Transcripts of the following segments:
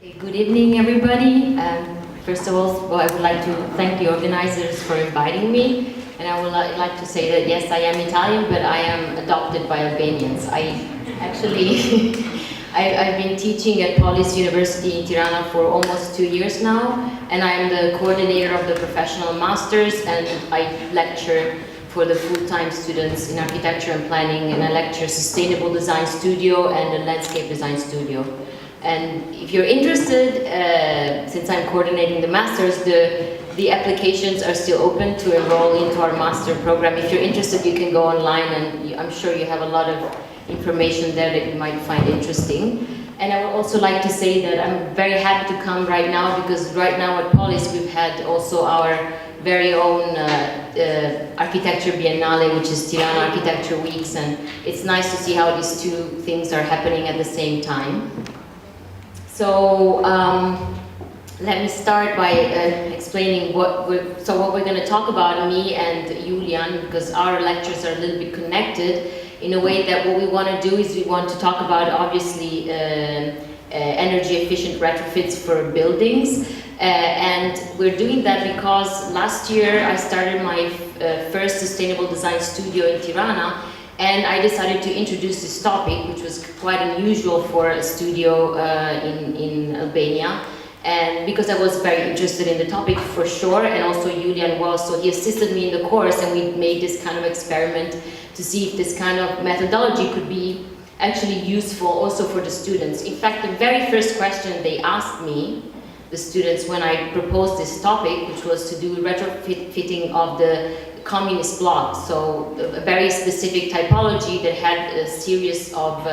Okay, good evening, everybody. First of all, I would like to thank the organizers for inviting me. And I would like to say that, yes, I am Italian, but I am adopted by Albanians. I actually, I've been teaching at Polis University in Tirana for almost 2 years now. And I'm the coordinator of the professional masters, and I lecture for the full-time students in architecture and planning, and I lecture sustainable design studio and a landscape design studio. And if you're interested, since I'm coordinating the masters, the applications are still open to enroll into our master program. If you're interested, you can go online, and I'm sure you have a lot of information there that you might find interesting. And I would also like to say that I'm very happy to come right now, because right now at Polis we've had also our very own architecture biennale, which is Tirana Architecture Weeks, and it's nice to see how these two things are happening at the same time. So let me start by explaining what we're going to talk about, me and Julian, because our lectures are a little bit connected in a way that what we want to do is we want to talk about, obviously, energy efficient retrofits for buildings. And we're doing that because last year I started my first sustainable design studio in Tirana, and I decided to introduce this topic, which was quite unusual for a studio in Albania. And because I was very interested in the topic for sure, and also Julian was, so he assisted me in the course, and we made this kind of experiment to see if this kind of methodology could be actually useful also for the students. In fact, the very first question they asked me, the students, when I proposed this topic, which was to do retrofitting of the communist block, so a very specific typology that had a series of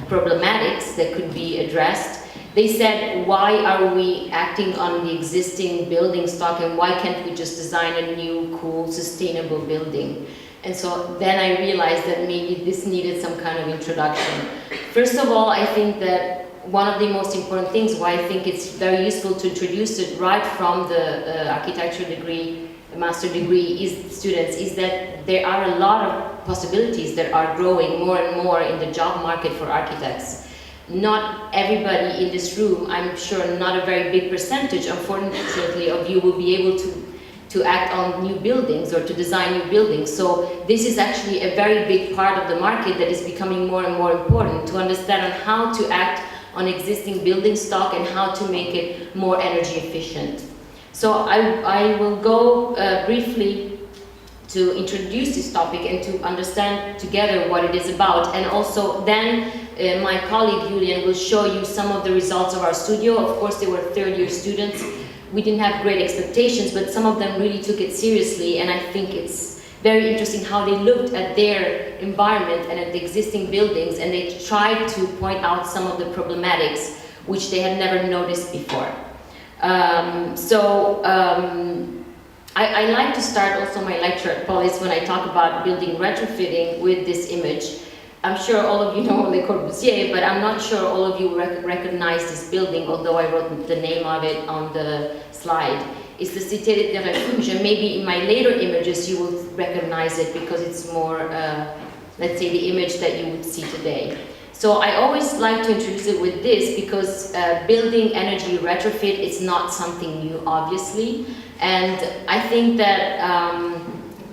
problematics that could be addressed. They said, why are we acting on the existing building stock, and why can't we just design a new, cool, sustainable building? And so then I realized that maybe this needed some kind of introduction. First of all, I think that one of the most important things why I think it's very useful to introduce it right from the architecture degree, master degree students, is that there are a lot of possibilities that are growing more and more in the job market for architects. Not everybody in this room, I'm sure not a very big percentage, unfortunately, of you will be able to act on new buildings or to design new buildings. So this is actually a very big part of the market that is becoming more and more important, to understand on how to act on existing building stock and how to make it more energy efficient. So I will go briefly to introduce this topic and to understand together what it is about, and also then my colleague Julian will show you some of the results of our studio. Of course, they were third-year students. We didn't have great expectations, but some of them really took it seriously, and I think it's very interesting how they looked at their environment and at the existing buildings, and they tried to point out some of the problematics which they had never noticed before. I like to start also my lecture at Polis when I talk about building retrofitting with this image. I'm sure all of you know Le Corbusier, but I'm not sure all of you recognize this building, although I wrote the name of it on the slide. It's the Cité de Refuge, and maybe in my later images you will recognize it because it's more, let's say, the image that you would see today. So I always like to introduce it with this because building energy retrofit is not something new, obviously. And I think that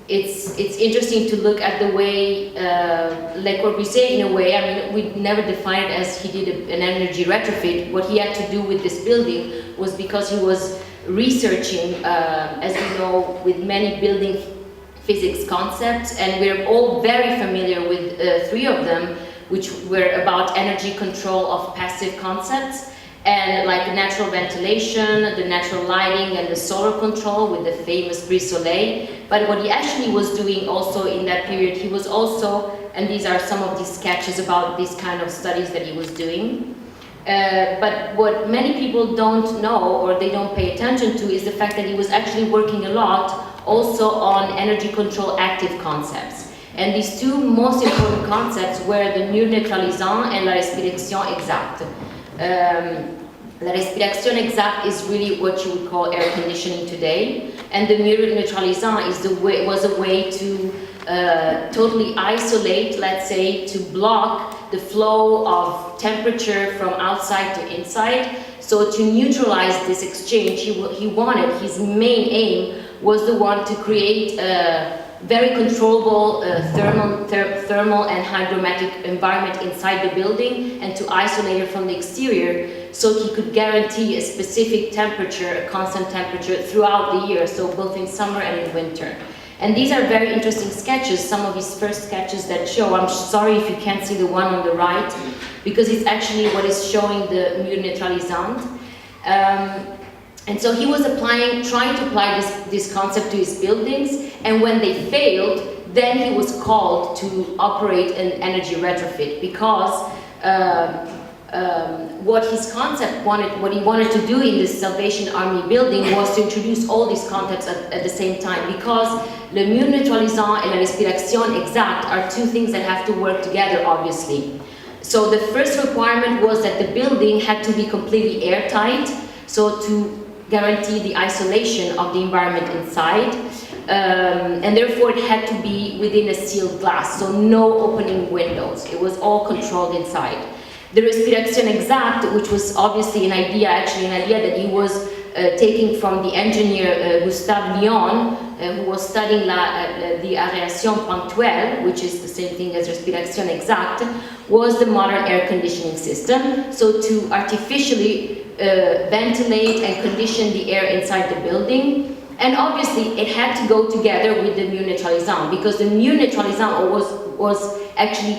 it's interesting to look at the way Le Corbusier, in a way, I mean, we never defined it as he did an energy retrofit. What he had to do with this building was because he was researching, as you know, with many building physics concepts, and we're all very familiar with 3 of them, which were about energy control of passive concepts, and like natural ventilation, the natural lighting, and the solar control with the famous Brise-Soleil. But what he actually was doing also in that period, he was also, and these are some of these sketches about these kind of studies that he was doing. But what many people don't know, or they don't pay attention to, is the fact that he was actually working a lot also on energy control active concepts. And these 2 most important concepts were the mur neutralisant and la respiration exacte. La respiration exacte is really what you would call air conditioning today, and the mur neutralisant was a way to totally isolate, let's say, to block the flow of temperature from outside to inside, So to neutralize this exchange, he wanted, his main aim was the one to create a very controllable thermal and hygrometric environment inside the building and to isolate it from the exterior so he could guarantee a specific temperature, a constant temperature throughout the year, so both in summer and in winter. And these are very interesting sketches, some of his first sketches that show, I'm sorry if you can't see the one on the right, because it's actually what is showing the mur neutralisant. And so he was trying to apply this concept to his buildings, and when they failed, then he was called to operate an energy retrofit, because what his concept what he wanted to do in this Salvation Army building was to introduce all these concepts at the same time, because le mur neutralisant and la respiration exacte are two things that have to work together, obviously. So the first requirement was that the building had to be completely airtight, so to guarantee the isolation of the environment inside, and therefore it had to be within a sealed glass, so no opening windows. It was all controlled inside. The respiration exacte, which was obviously an idea that he was taking from the engineer Gustave Lyon, who was studying the aération ponctuelle, which is the same thing as respiration exacte, was the modern air conditioning system. So to artificially ventilate and condition the air inside the building. And obviously it had to go together with the mur neutralisant, because the mur neutralisant was actually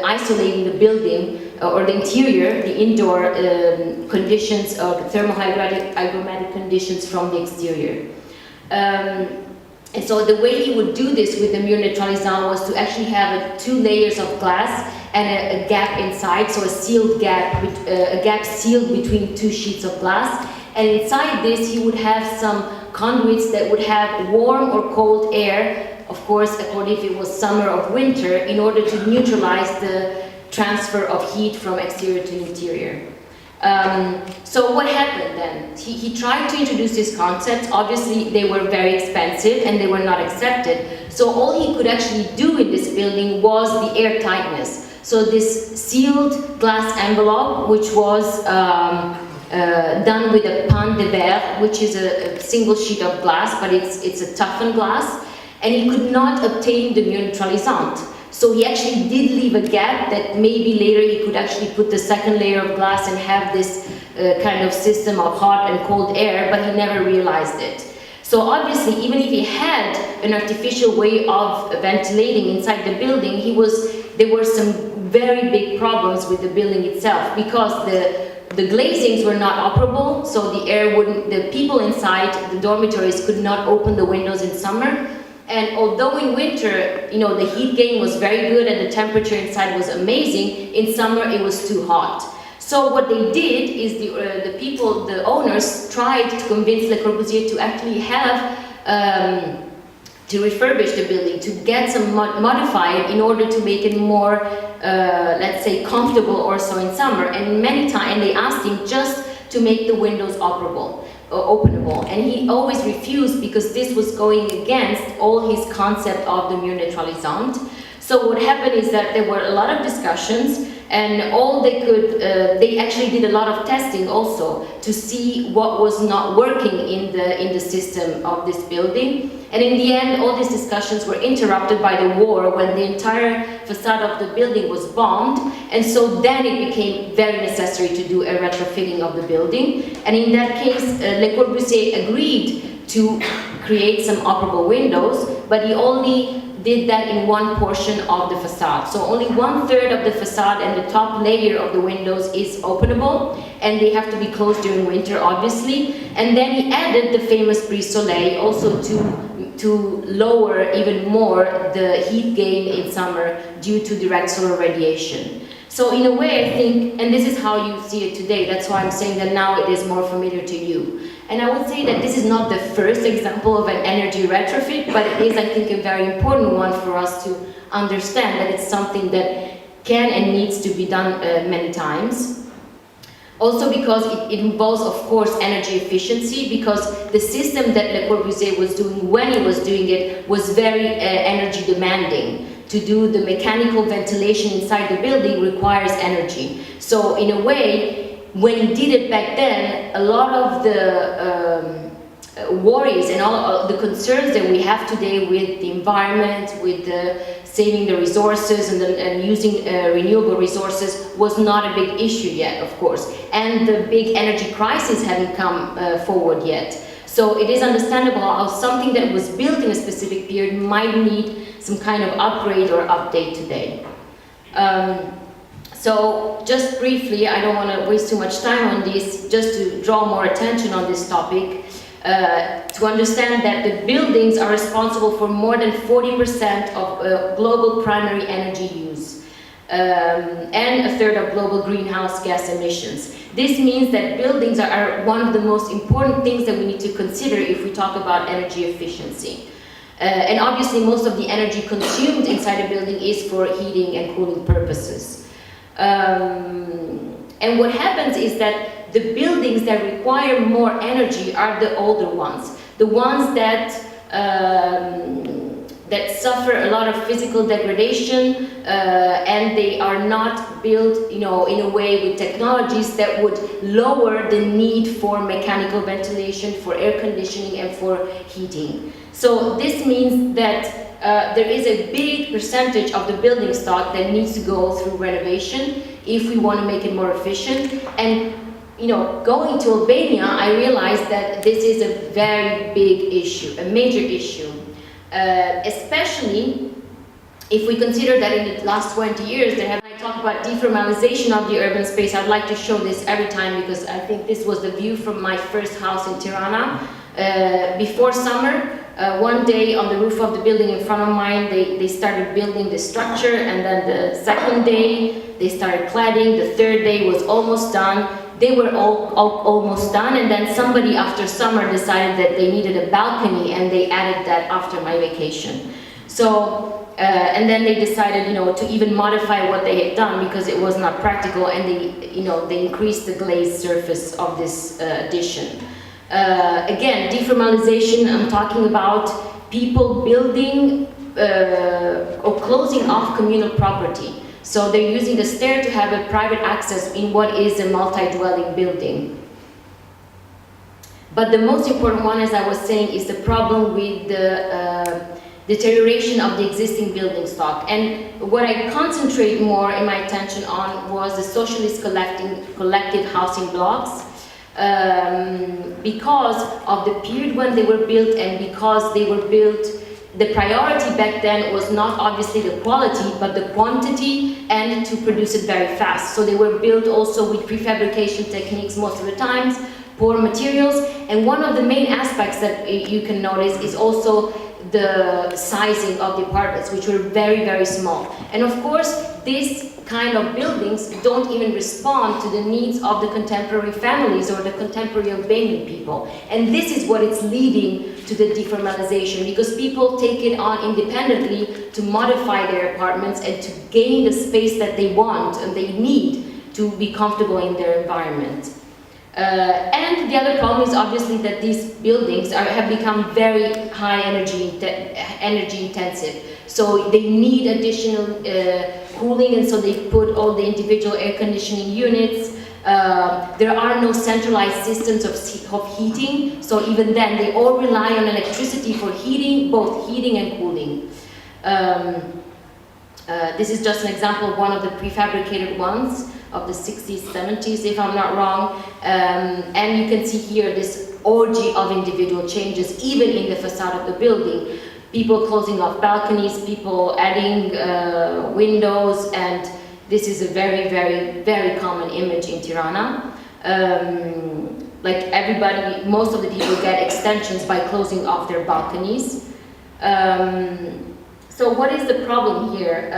isolating the building or the interior, the indoor conditions of thermohygrometric conditions from the exterior. And so the way he would do this with the mur neutralisant was to actually have 2 layers of glass and a gap inside, so a sealed gap, a gap sealed between 2 sheets of glass. And inside this, he would have some conduits that would have warm or cold air, of course, according if it was summer or winter, in order to neutralize the transfer of heat from exterior to interior. So what happened then? He tried to introduce these concepts. Obviously, they were very expensive and they were not accepted. So all he could actually do in this building was the air tightness. So this sealed glass envelope, which was done with a pan de verre, which is a single sheet of glass, but it's a toughened glass, and he could not obtain the mur neutralisant. So he actually did leave a gap that maybe later he could actually put the second layer of glass and have this kind of system of hot and cold air, but he never realized it. So obviously, even if he had an artificial way of ventilating inside the building, there were some very big problems with the building itself, because the glazings were not operable, so the people inside the dormitories could not open the windows in summer. And although in winter, the heat gain was very good and the temperature inside was amazing, in summer it was too hot. So what they did is the owners tried to convince Le Corbusier to actually have, to refurbish the building, to get some modify it in order to make it more, let's say, comfortable also in summer. And many times, and they asked him just to make the windows openable. And he always refused, because this was going against all his concept of the mur neutralisant. So what happened is that there were a lot of discussions, and all they could, they actually did a lot of testing also to see what was not working in the system of this building. And in the end, all these discussions were interrupted by the war, when the entire facade of the building was bombed. And so then it became very necessary to do a retrofitting of the building. And in that case, Le Corbusier agreed to create some operable windows, but he only did that in one portion of the facade. So only 1/3 of the facade and the top layer of the windows is openable, and they have to be closed during winter, obviously. And then he added the famous brise-soleil also to lower even more the heat gain in summer due to direct solar radiation. So in a way, I think, and this is how you see it today, that's why I'm saying that now it is more familiar to you. And I would say that this is not the first example of an energy retrofit, but it is, I think, a very important one for us to understand that it's something that can and needs to be done many times. Also because it involves, of course, energy efficiency, because the system that Le Corbusier was doing when he was doing it was very energy demanding. To do the mechanical ventilation inside the building requires energy. So in a way, when he did it back then, a lot of the worries and all the concerns that we have today with the environment, with saving the resources and using renewable resources was not a big issue yet, of course. And the big energy crisis hadn't come forward yet. So it is understandable how something that was built in a specific period might need some kind of upgrade or update today. So just briefly, I don't want to waste too much time on this, just to draw more attention on this topic. To understand that the buildings are responsible for more than 40% of global primary energy use and a third of global greenhouse gas emissions. This means that buildings are one of the most important things that we need to consider if we talk about energy efficiency. And obviously most of the energy consumed inside a building is for heating and cooling purposes. And what happens is that the buildings that require more energy are the older ones, the ones that that suffer a lot of physical degradation, and they are not built, in a way with technologies that would lower the need for mechanical ventilation, for air conditioning, and for heating. So this means that there is a big percentage of the building stock that needs to go through renovation if we want to make it more efficient. And going to Albania, I realized that this is a very big issue, a major issue, especially if we consider that in the last 20 years, when I talk about deformalization of the urban space, I'd like to show this every time because I think this was the view from my first house in Tirana. Before summer, one day on the roof of the building in front of mine, they started building the structure, and then the second day they started cladding, the third day was almost done. They were all almost done, and then somebody after summer decided that they needed a balcony, and they added that after my vacation. So, and then they decided, to even modify what they had done because it was not practical, and they increased the glazed surface of this addition. Again, deformalization, I'm talking about people building or closing off communal property. So they're using the stair to have a private access in what is a multi-dwelling building. But the most important one, as I was saying, is the problem with the deterioration of the existing building stock. And what I concentrate more in my attention on was the socialist collective housing blocks. Because of the period when they were built, and because they were built, the priority back then was not obviously the quality, but the quantity, and to produce it very fast. So they were built also with prefabrication techniques most of the times, poor materials, and one of the main aspects that you can notice is also the sizing of the apartments, which were very, very small. And of course, these kind of buildings don't even respond to the needs of the contemporary families or the contemporary Albanian people. And this is what it's leading to the deformalization, because people take it on independently to modify their apartments and to gain the space that they want and they need to be comfortable in their environment. And the other problem is obviously that these buildings have become very high energy intensive. So they need additional cooling, and so they put all the individual air conditioning units. There are no centralized systems of heating, so even then they all rely on electricity for heating, both heating and cooling. This is just an example of one of the prefabricated ones of the 60s, 70s, if I'm not wrong. And you can see here this orgy of individual changes, even in the facade of the building. People closing off balconies, people adding windows, and this is a very, very, very common image in Tirana. Like everybody, most of the people get extensions by closing off their balconies. So what is the problem here?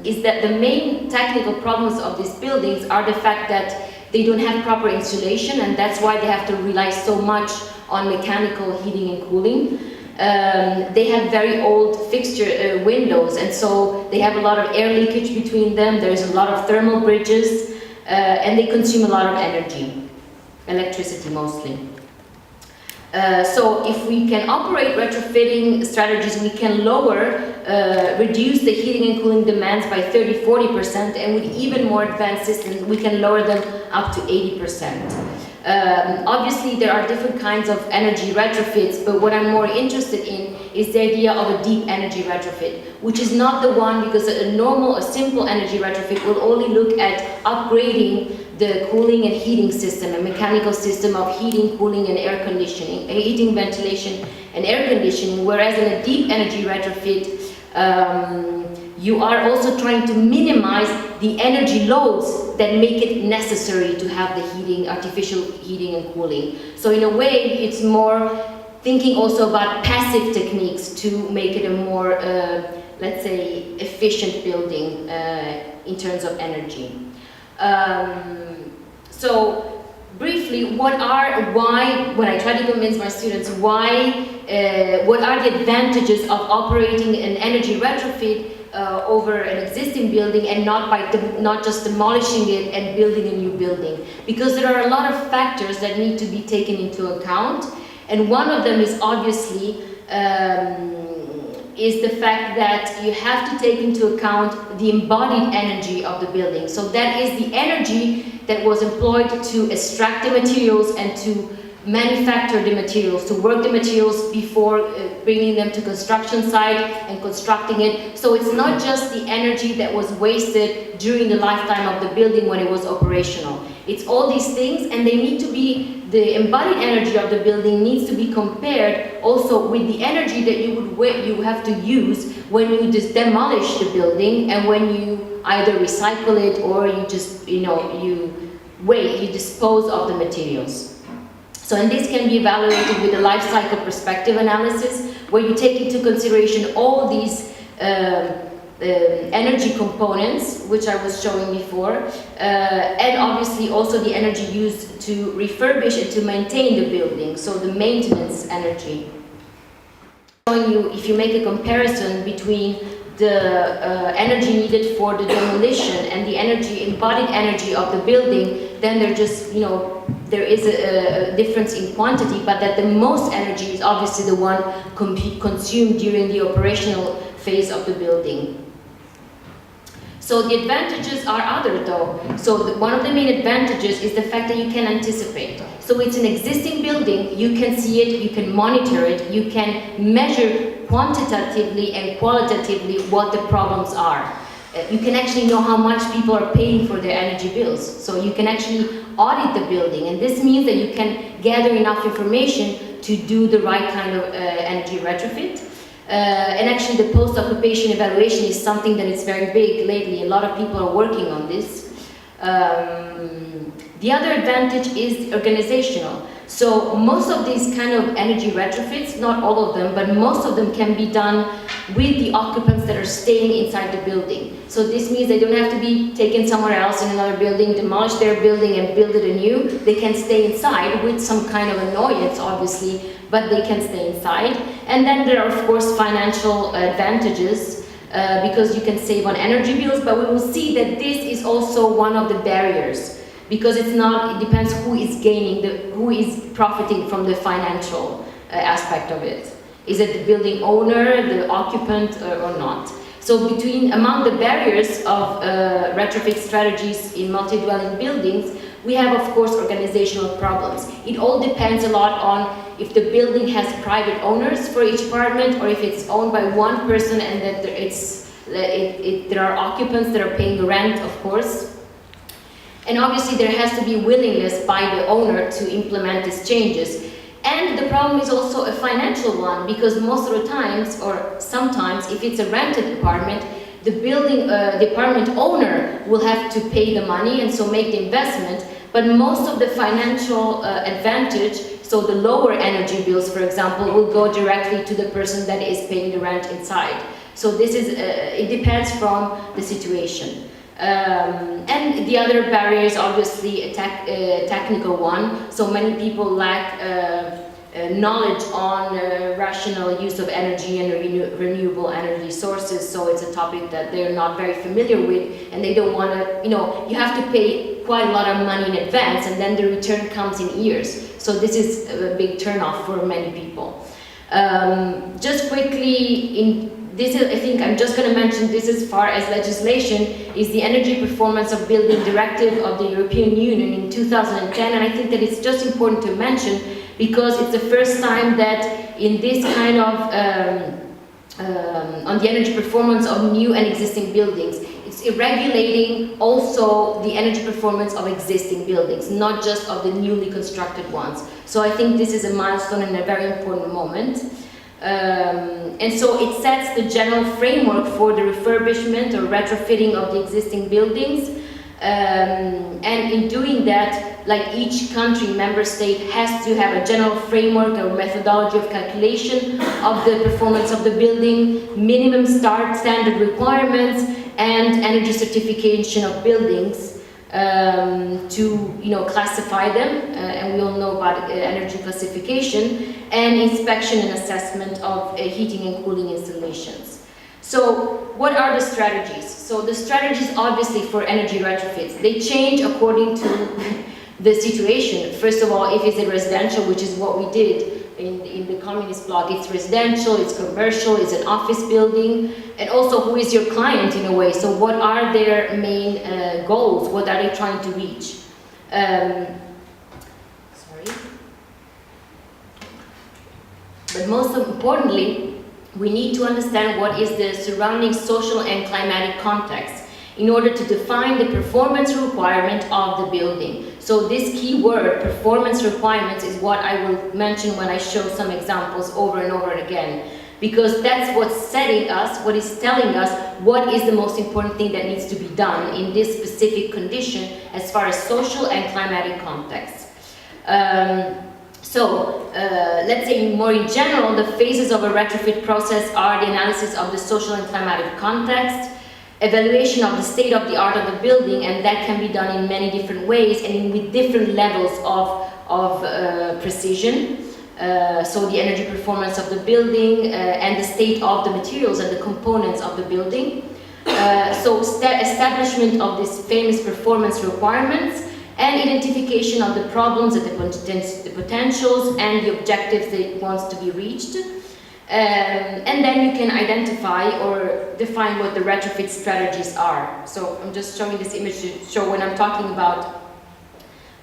Is that the main technical problems of these buildings are the fact that they don't have proper insulation, and that's why they have to rely so much on mechanical heating and cooling. They have very old fixture windows, and so they have a lot of air leakage between them. There's a lot of thermal bridges, and they consume a lot of energy, electricity mostly. So if we can operate retrofitting strategies, we can lower reduce the heating and cooling demands by 30–40%, and with even more advanced systems, we can lower them up to 80%. Obviously, there are different kinds of energy retrofits, but what I'm more interested in is the idea of a deep energy retrofit, which is not the one, because a simple energy retrofit will only look at upgrading the cooling and heating system, a mechanical system of heating, cooling, and air conditioning, heating, ventilation, and air conditioning, whereas in a deep energy retrofit, you are also trying to minimize the energy loads that make it necessary to have the heating, artificial heating and cooling. So in a way, it's more thinking also about passive techniques to make it a more, let's say, efficient building in terms of energy. So briefly, when I try to convince my students what are the advantages of operating an energy retrofit over an existing building, and not just demolishing it and building a new building, because there are a lot of factors that need to be taken into account, and one of them is obviously is the fact that you have to take into account the embodied energy of the building. So that is the energy that was employed to extract the materials and to manufacture the materials, to work the materials before bringing them to construction site and constructing it. So it's not just the energy that was wasted during the lifetime of the building when it was operational. It's all these things, and they need to be, the embodied energy of the building needs to be compared also with the energy that you have to use when you just demolish the building, and when you either recycle it or you just, you dispose of the materials. So, and this can be evaluated with a life cycle perspective analysis, where you take into consideration all these energy components, which I was showing before, and obviously also the energy used to refurbish and to maintain the building, so the maintenance energy. Showing you, if you make a comparison between the energy needed for the demolition and the embodied energy of the building, then they're just, there is a difference in quantity, but that the most energy is obviously the one consumed during the operational phase of the building. So the advantages are other though. So one of the main advantages is the fact that you can anticipate. So it's an existing building, you can see it, you can monitor it, you can measure quantitatively and qualitatively what the problems are. You can actually know how much people are paying for their energy bills. So you can actually audit the building, and this means that you can gather enough information to do the right kind of energy retrofit. And actually the post-occupation evaluation is something that is very big lately. A lot of people are working on this. The other advantage is organizational. So most of these kind of energy retrofits, not all of them, but most of them can be done with the occupants that are staying inside the building. So this means they don't have to be taken somewhere else in another building, demolish their building and build it anew. They can stay inside with some kind of annoyance, obviously, but they can stay inside. And then there are, of course, financial advantages because you can save on energy bills, but we will see that this is also one of the barriers, because it depends who is gaining, who is profiting from the financial aspect of it. Is it the building owner, the occupant, or not? So among the barriers of retrofit strategies in multi-dwelling buildings, we have, of course, organizational problems. It all depends a lot on if the building has private owners for each apartment, or if it's owned by one person and that there are occupants that are paying the rent, of course. And obviously there has to be willingness by the owner to implement these changes. And the problem is also a financial one, because most of the times, or sometimes, if it's a rented apartment, the apartment owner will have to pay the money and so make the investment, but most of the financial advantage, so the lower energy bills, for example, will go directly to the person that is paying the rent inside. So this is, it depends from the situation. And the other barrier is obviously a technical one. So many people lack knowledge on rational use of energy and renewable energy sources. So it's a topic that they're not very familiar with, and they don't want to, you have to pay quite a lot of money in advance, and then the return comes in years. So this is a big turnoff for many people. Just quickly, this is, I think I'm just going to mention this as far as legislation, is the Energy Performance of Building Directive of the European Union in 2010, and I think that it's just important to mention because it's the first time that in this kind of, on the energy performance of new and existing buildings, it's regulating also the energy performance of existing buildings, not just of the newly constructed ones. So I think this is a milestone and a very important moment. And so it sets the general framework for the refurbishment or retrofitting of the existing buildings. And in doing that, like each country, member state has to have a general framework or methodology of calculation of the performance of the building, minimum standard requirements, and energy certification of buildings to classify them, and we all know about energy classification, and inspection and assessment of heating and cooling installations. So what are the strategies? So the strategies obviously for energy retrofits, they change according to the situation. First of all, if it's a residential, which is what we did in the communist bloc, it's residential, it's commercial, it's an office building, and also who is your client in a way. So what are their main goals? What are they trying to reach? But most importantly, we need to understand what is the surrounding social and climatic context in order to define the performance requirement of the building. So this key word, performance requirements, is what I will mention when I show some examples over and over again. Because that's what's setting us, what is telling us what is the most important thing that needs to be done in this specific condition as far as social and climatic context. Let's say more in general, the phases of a retrofit process are the analysis of the social and climatic context, evaluation of the state of the art of the building, and that can be done in many different ways and with different levels of precision. So the energy performance of the building and the state of the materials and the components of the building. Establishment of these famous performance requirements and identification of the problems and the potentials and the objectives that wants to be reached. And then you can identify or define what the retrofit strategies are. So I'm just showing this image to show when I'm talking about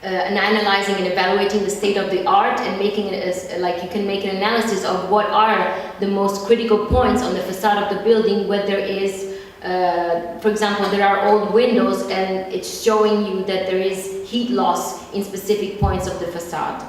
analyzing and evaluating the state of the art and making it as, like you can make an analysis of what are the most critical points on the facade of the building, where there is, for example, there are old windows and it's showing you that there is heat loss in specific points of the facade.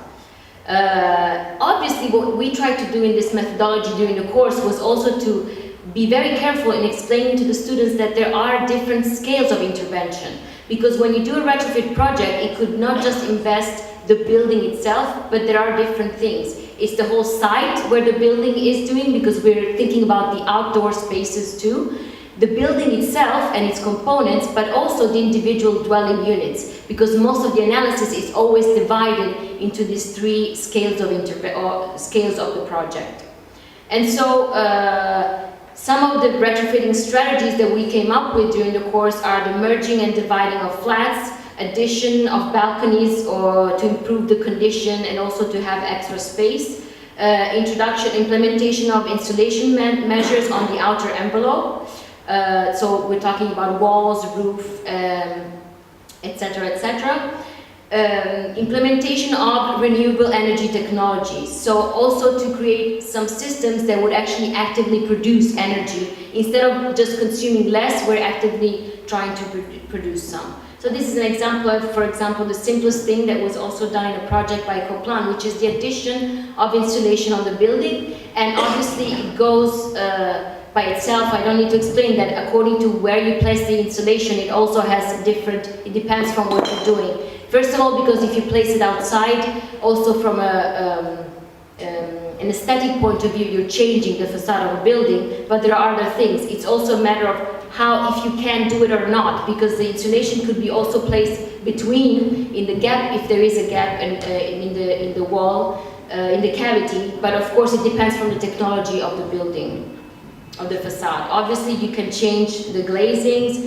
Obviously, what we tried to do in this methodology during the course was also to be very careful in explaining to the students that there are different scales of intervention. Because when you do a retrofit project, it could not just invest the building itself, but there are different things. It's the whole site where the building is doing, because we're thinking about the outdoor spaces too. The building itself and its components, but also the individual dwelling units, because most of the analysis is always divided into these three scales of the project. And so some of the retrofitting strategies that we came up with during the course are the merging and dividing of flats, addition of balconies or to improve the condition and also to have extra space, implementation of insulation measures on the outer envelope. So we're talking about walls, roof, etc., etc. Implementation of renewable energy technologies. So also to create some systems that would actually actively produce energy. Instead of just consuming less, we're actively trying to produce some. So this is an example of, for example, the simplest thing that was also done in a project by Coplan, which is the addition of insulation on the building. And obviously it goes by itself. I don't need to explain that according to where you place the insulation, it also has different, it depends from what you're doing. First of all, because if you place it outside, also from an aesthetic point of view, you're changing the facade of a building, but there are other things. It's also a matter of how, if you can do it or not, because the insulation could be also placed between, in the gap, if there is a gap in the wall, in the cavity, but of course it depends from the technology of the building, of the facade. Obviously you can change the glazings,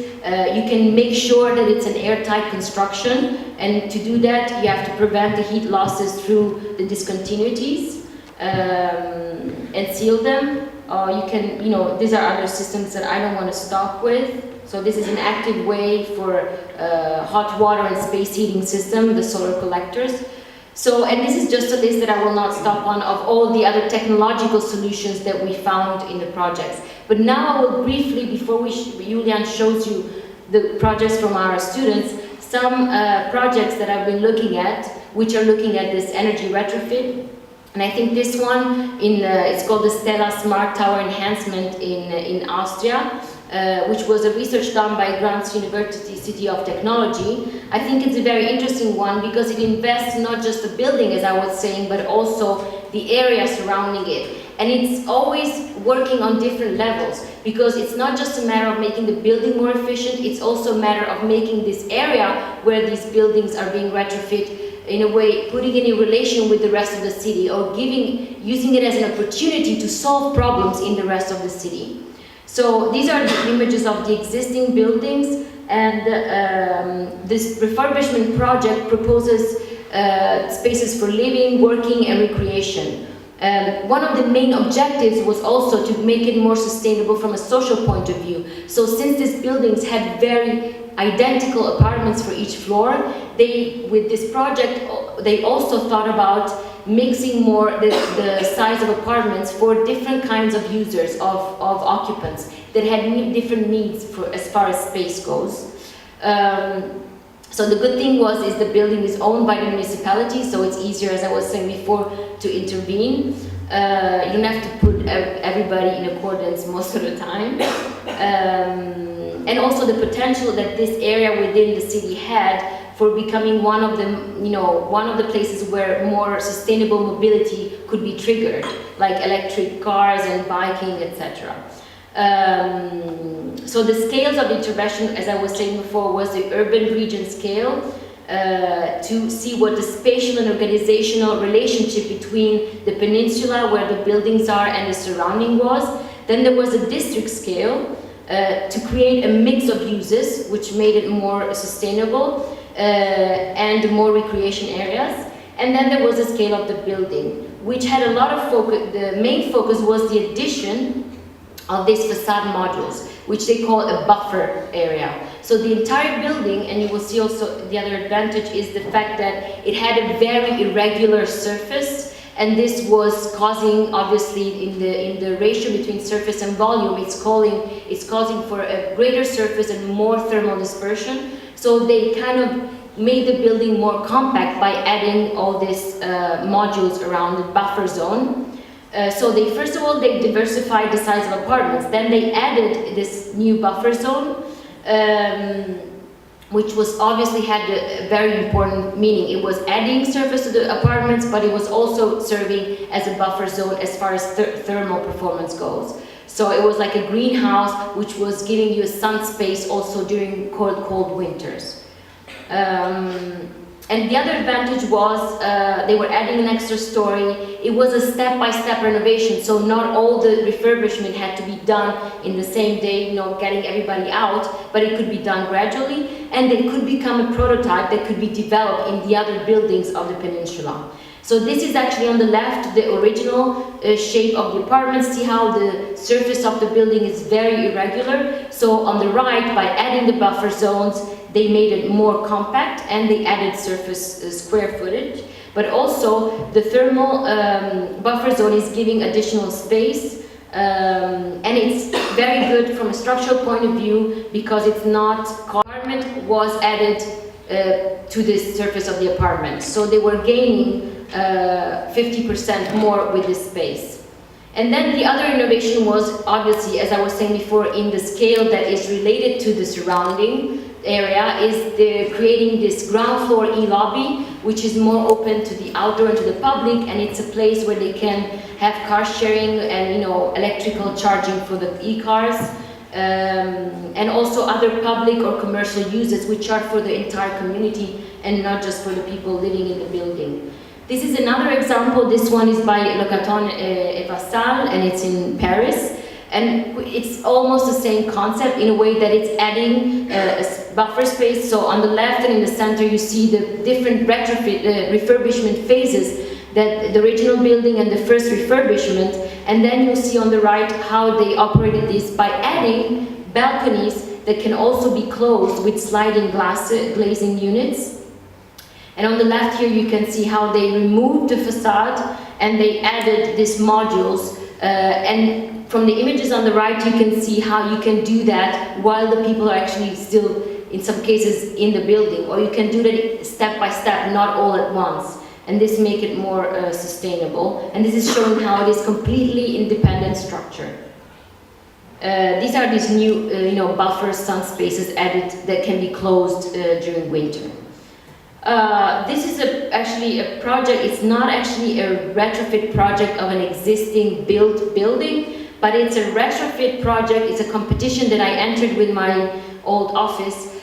you can make sure that it's an airtight construction, and to do that you have to prevent the heat losses through the discontinuities and seal them. You can, these are other systems that I don't want to stop with. So this is an active way for hot water and space heating system, the solar collectors. So, and this is just a list that I will not stop on of all the other technological solutions that we found in the projects. But now I will briefly, before Julian shows you the projects from our students, some projects that I've been looking at, which are looking at this energy retrofit. And I think this one, it's called the Stella Smart Tower Enhancement in Austria, which was a research done by Graz University of Technology. I think it's a very interesting one because it invests not just the building, as I was saying, but also the area surrounding it. And it's always working on different levels, because it's not just a matter of making the building more efficient, it's also a matter of making this area where these buildings are being retrofit, in a way, putting it in relation with the rest of the city, or using it as an opportunity to solve problems in the rest of the city. So these are the images of the existing buildings, and this refurbishment project proposes spaces for living, working, and recreation. One of the main objectives was also to make it more sustainable from a social point of view. So since these buildings had very identical apartments for each floor, with this project, they also thought about mixing more the size of apartments for different kinds of users, of occupants, that had different needs as far as space goes. So the good thing is the building is owned by the municipality, so it's easier, as I was saying before, to intervene. You don't have to put everybody in accordance most of the time. And also the potential that this area within the city had for becoming one of the places where more sustainable mobility could be triggered, like electric cars and biking, etc. So the scales of intervention, as I was saying before, was the urban region scale, to see what the spatial and organizational relationship between the peninsula, where the buildings are, and the surrounding was. Then there was a district scale, to create a mix of uses, which made it more sustainable, and more recreation areas. And then there was a scale of the building, which had a lot of focus. The main focus was the addition of these facade modules, which they call a buffer area. So the entire building, and you will see also the other advantage is the fact that it had a very irregular surface, and this was causing, obviously, in the ratio between surface and volume, it's causing for a greater surface and more thermal dispersion. So they kind of made the building more compact by adding all these modules around the buffer zone. So first of all, they diversified the size of apartments. Then they added this new buffer zone, which was obviously had a very important meaning. It was adding surface to the apartments, but it was also serving as a buffer zone as far as thermal performance goes. So it was like a greenhouse, which was giving you a sun space also during cold winters. And the other advantage was they were adding an extra story. It was a step-by-step renovation, so not all the refurbishment had to be done in the same day, getting everybody out, but it could be done gradually, and it could become a prototype that could be developed in the other buildings of the peninsula. So this is actually on the left, the original shape of the apartment. See how the surface of the building is very irregular. So on the right, by adding the buffer zones, they made it more compact, and they added surface square footage. But also, the thermal buffer zone is giving additional space, and it's very good from a structural point of view because it's not, apartment was added to the surface of the apartment. So they were gaining 50% more with this space. And then the other innovation was, obviously, as I was saying before, in the scale that is related to the surrounding area, is creating this ground floor e-lobby, which is more open to the outdoor and to the public, and it's a place where they can have car sharing and electrical charging for the e-cars, and also other public or commercial uses which are for the entire community and not just for the people living in the building. This is another example. This one is by Le Canton et Vassal, and it's in Paris. And it's almost the same concept in a way that it's adding a buffer space. So on the left and in the center, you see the different refurbishment phases that the original building and the first refurbishment, And then you'll see on the right how they operated this by adding balconies that can also be closed with sliding glazing units. And on the left here you can see how they removed the facade and they added these modules. And from the images on the right you can see how you can do that while the people are actually still, in some cases, in the building. Or you can do that step by step, not all at once. And this make it more sustainable. And this is showing how it is completely independent structure. These are these new buffer sun spaces added that can be closed during winter. This is actually a project. It's not actually a retrofit project of an existing built building, but it's a retrofit project. It's a competition that I entered with my old office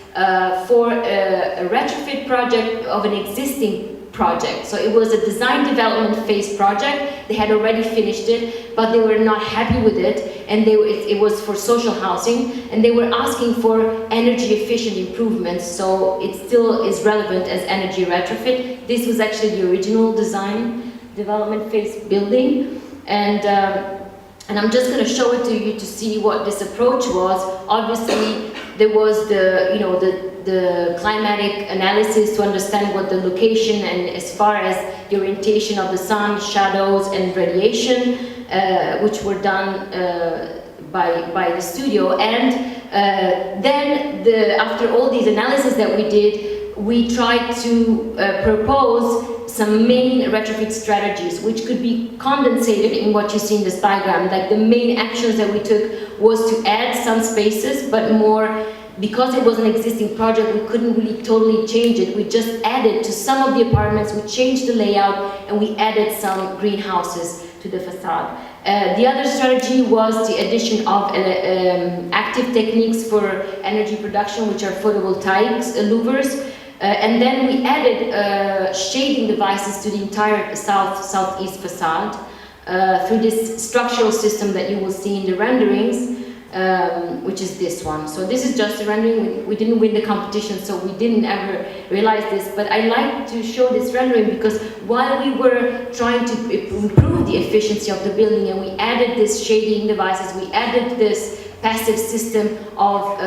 for a retrofit project of an existing project. So it was a design development phase project. They had already finished it, but they were not happy with it, and it was for social housing, and they were asking for energy efficient improvements, so it still is relevant as energy retrofit. This was actually the original design development phase building, and I'm just going to show it to you to see what this approach was. Obviously, there was the climatic analysis to understand what the location and as far as the orientation of the sun, shadows, and radiation, which were done by the studio. And then, after all these analyses that we did, we tried to propose some main retrofit strategies, which could be condensated in what you see in this diagram. Like the main actions that we took was to add some spaces, but more, because it was an existing project, we couldn't really totally change it. We just added to some of the apartments, we changed the layout, and we added some greenhouses to the facade. The other strategy was the addition of active techniques for energy production, which are photovoltaics louvers. And then we added shading devices to the entire southeast facade through this structural system that you will see in the renderings, which is this one. So this is just a rendering. We didn't win the competition, so we didn't ever realize this. But I like to show this rendering because while we were trying to improve the efficiency of the building and we added this shading devices, we added this passive system of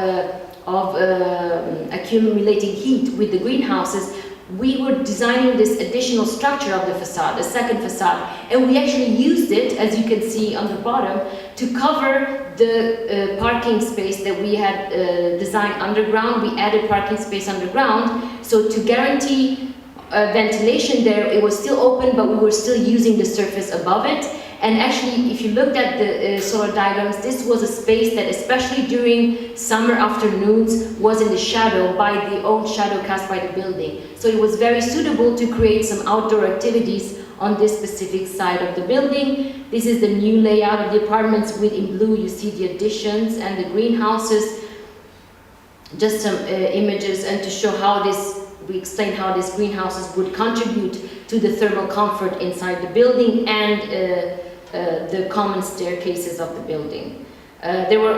accumulating heat with the greenhouses, we were designing this additional structure of the facade, a second facade, and we actually used it, as you can see on the bottom, to cover the parking space that we had designed underground. We added parking space underground, so to guarantee ventilation there, it was still open, but we were still using the surface above it. And actually, if you looked at the solar diagrams, this was a space that, especially during summer afternoons, was in the shadow by the own shadow cast by the building. So it was very suitable to create some outdoor activities on this specific side of the building. This is the new layout of the apartments. With in blue, you see the additions and the greenhouses. Just some images, and to show how we explain how these greenhouses would contribute to the thermal comfort inside the building and the common staircases of the building. There was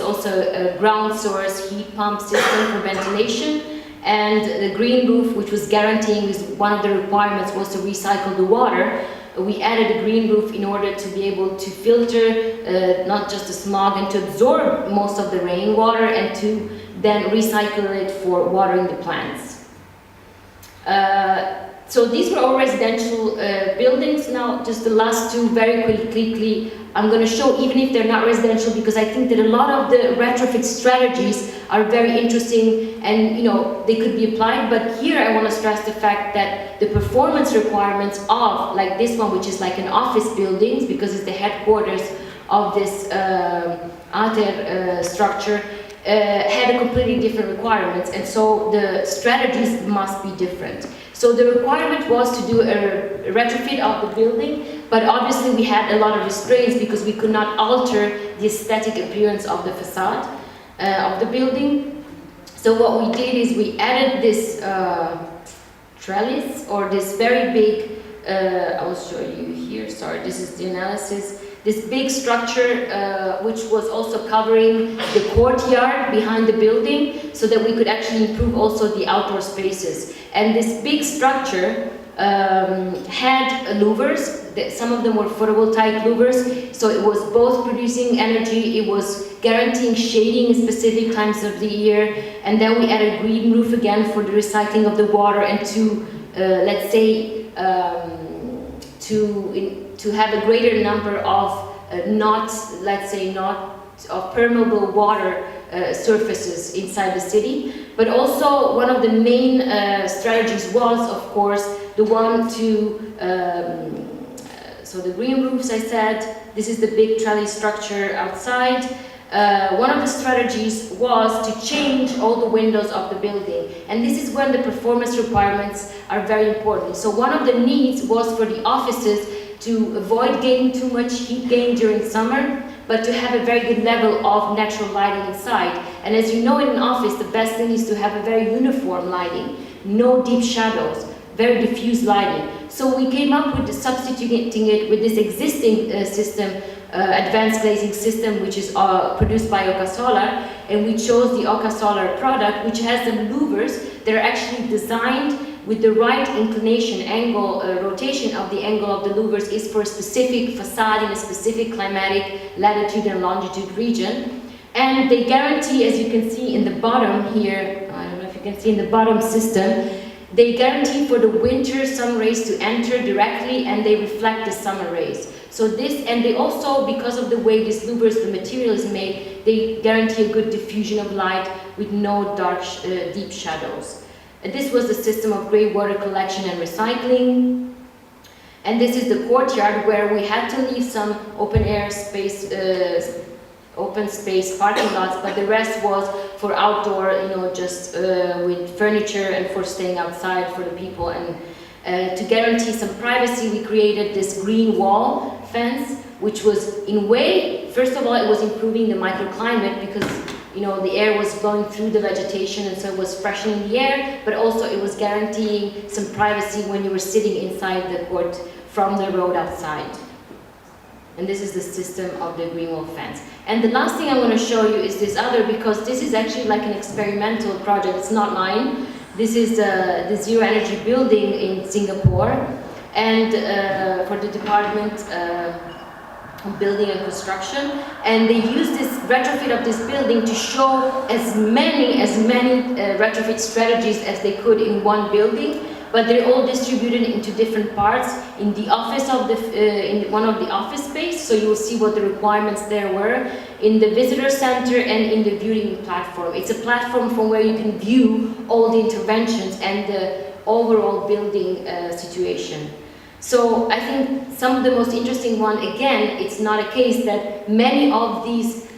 also a ground source heat pump system for ventilation, and the green roof, which was guaranteeing, one of the requirements was to recycle the water. We added a green roof in order to be able to filter not just the smog and to absorb most of the rainwater and to then recycle it for watering the plants. So these were all residential buildings. Now, just the last two very quickly, I'm going to show, even if they're not residential, because I think that a lot of the retrofit strategies are very interesting and they could be applied. But here I want to stress the fact that the performance requirements of, like this one, which is like an office building, because it's the headquarters of this ATER structure, had a completely different requirements, and so the strategies must be different. So the requirement was to do a retrofit of the building, but obviously we had a lot of restraints because we could not alter the aesthetic appearance of the facade of the building. So what we did is we added this trellis, or this very big, I will show you here, sorry, this is the analysis. This big structure, which was also covering the courtyard behind the building, so that we could actually improve also the outdoor spaces. And this big structure had louvers. Some of them were photovoltaic louvers, so it was both producing energy, it was guaranteeing shading in specific times of the year, and then we added green roof again for the recycling of the water and to, let's say, to have a greater number of not permeable water surfaces inside the city. But also one of the main strategies was, of course, the one to, so the green roofs I said, this is the big trolley structure outside. One of the strategies was to change all the windows of the building, and this is when the performance requirements are very important. So one of the needs was for the offices to avoid gaining too much heat gain during summer, but to have a very good level of natural lighting inside. And as you know, in an office, the best thing is to have a very uniform lighting, no deep shadows, very diffuse lighting. So we came up with substituting it with this existing system, advanced glazing system, which is produced by Oca Solar, and we chose the Oca Solar product, which has the louvers that are actually designed with the right inclination angle, rotation of the angle of the louvers is for a specific facade in a specific climatic latitude and longitude region. And they guarantee, as you can see in the bottom here, I don't know if you can see in the bottom system, they guarantee for the winter sun rays to enter directly and they reflect the summer rays. So this, and they also, because of the way this louvers, the material is made, they guarantee a good diffusion of light with no dark, deep shadows. This was the system of grey water collection and recycling. And this is the courtyard where we had to leave some open air space, open space parking lots, but the rest was for outdoor, you know, just with furniture and for staying outside for the people. And to guarantee some privacy, we created this green wall fence, which was in a way, first of all, it was improving the microclimate because you know, the air was blowing through the vegetation and so it was freshening the air, but also it was guaranteeing some privacy when you were sitting inside the court from the road outside. And this is the system of the green wall fence. And the last thing I'm going to show you is this other, because this is actually like an experimental project, it's not mine. This is the Zero Energy building in Singapore, and for the Department Building and Construction, and they use this retrofit of this building to show as many retrofit strategies as they could in one building, but they're all distributed into different parts in the office of the in one of the office space. So you will see what the requirements there were in the visitor center and in the viewing platform. It's a platform from where you can view all the interventions and the overall building situation. So I think some of the most interesting one, again, it's not a case that many of these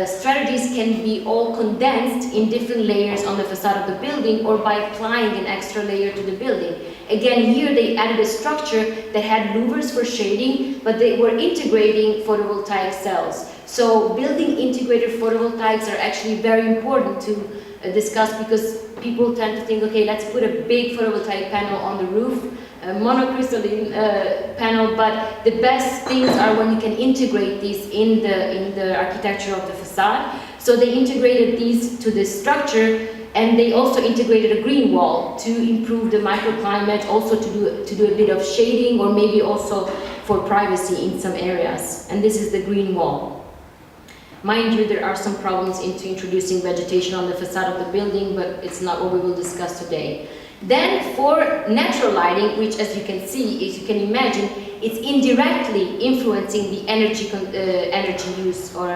strategies can be all condensed in different layers on the facade of the building or by applying an extra layer to the building. Again, here they added a structure that had louvers for shading, but they were integrating photovoltaic cells. So building integrated photovoltaics are actually very important to discuss, because people tend to think, okay, let's put a big photovoltaic panel on the roof, a monocrystalline panel, but the best things are when you can integrate these in the architecture of the facade. So they integrated these to the structure, and they also integrated a green wall to improve the microclimate, also to do a bit of shading, or maybe also for privacy in some areas. And this is the green wall. Mind you, there are some problems into introducing vegetation on the facade of the building, but it's not what we will discuss today. Then for natural lighting, which as you can see, as you can imagine, it's indirectly influencing the energy use or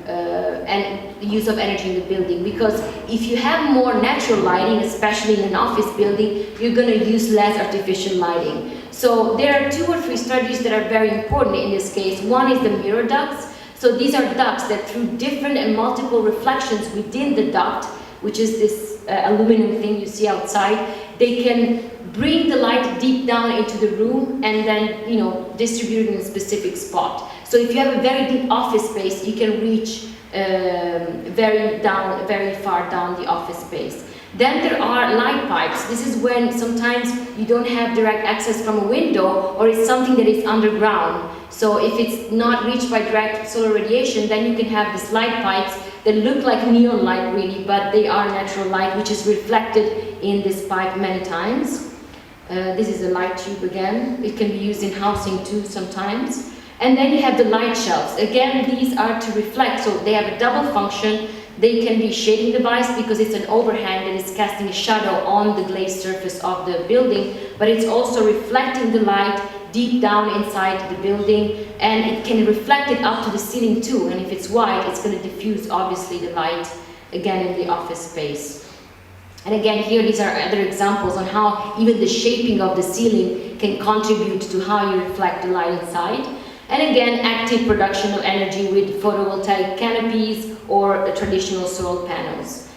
and the use of energy in the building. Because if you have more natural lighting, especially in an office building, you're going to use less artificial lighting. So there are 2 or 3 strategies that are very important in this case. One is the mirror ducts. So these are ducts that through different and multiple reflections within the duct, which is this aluminum thing you see outside, they can bring the light deep down into the room and then, you know, distribute it in a specific spot. So if you have a very deep office space, you can reach very far down the office space. Then there are light pipes. This is when sometimes you don't have direct access from a window, or it's something that is underground. So if it's not reached by direct solar radiation, then you can have these light pipes that look like neon light really, but they are natural light, which is reflected in this pipe many times. This is a light tube again. It can be used in housing too sometimes. And then you have the light shelves. Again, these are to reflect, so they have a double function. They can be shading device because it's an overhang that is casting a shadow on the glazed surface of the building, but it's also reflecting the light deep down inside the building, and it can reflect it up to the ceiling too. And if it's white, it's going to diffuse obviously the light again in the office space. And again, here these are other examples on how even the shaping of the ceiling can contribute to how you reflect the light inside. And again, active production of energy with photovoltaic canopies or traditional solar panels.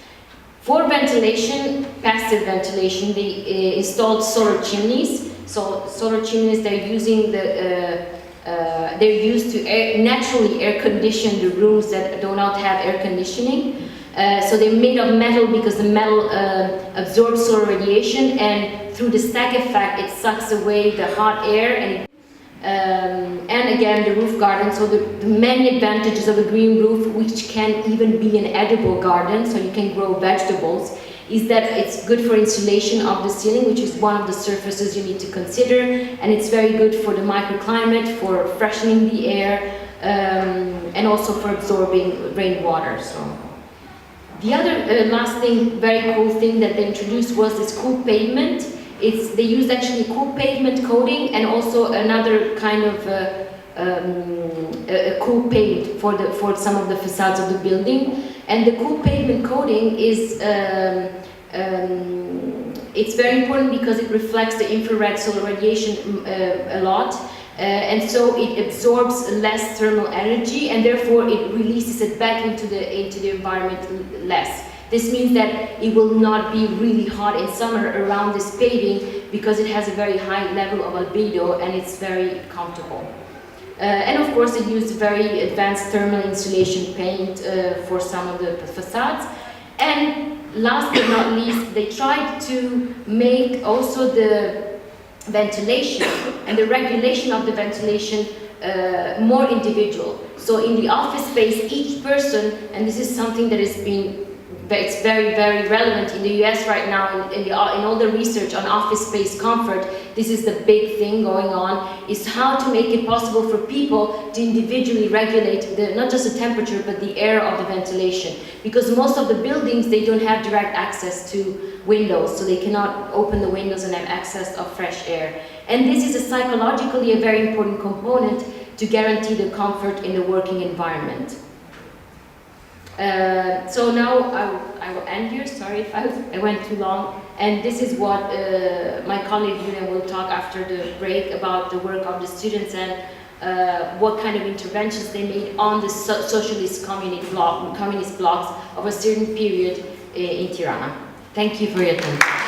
For ventilation, passive ventilation, they installed solar chimneys. So solar chimneys, they're using they're used to naturally air condition the rooms that do not have air conditioning. So they're made of metal because the metal absorbs solar radiation, and through the stack effect, it sucks away the hot air. And again, the roof garden, so the many advantages of a green roof, which can even be an edible garden, so you can grow vegetables, is that it's good for insulation of the ceiling, which is one of the surfaces you need to consider, and it's very good for the microclimate, for freshening the air, and also for absorbing rainwater. So the other last thing, very cool thing that they introduced was this cool pavement. They used actually cool pavement coating and also another kind of a cool paint for some of the facades of the building. And the cool pavement coating is it's very important because it reflects the infrared solar radiation a lot, and so it absorbs less thermal energy, and therefore it releases it back into the environment less. This means that it will not be really hot in summer around this paving because it has a very high level of albedo and it's very comfortable. And of course, it used very advanced thermal insulation paint for some of the facades. And last but not least, they tried to make also the ventilation and the regulation of the ventilation more individual. So in the office space, each person, and this is something that has been it's very, very relevant in the US right now, in all the research on office space comfort. This is the big thing going on, is how to make it possible for people to individually regulate not just the temperature, but the air of the ventilation. Because most of the buildings, they don't have direct access to windows, so they cannot open the windows and have access of fresh air. And this is psychologically a very important component to guarantee the comfort in the working environment. So now I will end here, sorry if I went too long, and this is what my colleague Julian will talk after the break about the work of the students and what kind of interventions they made on the socialist communist blocks of a certain period in Tirana. Thank you for your attention.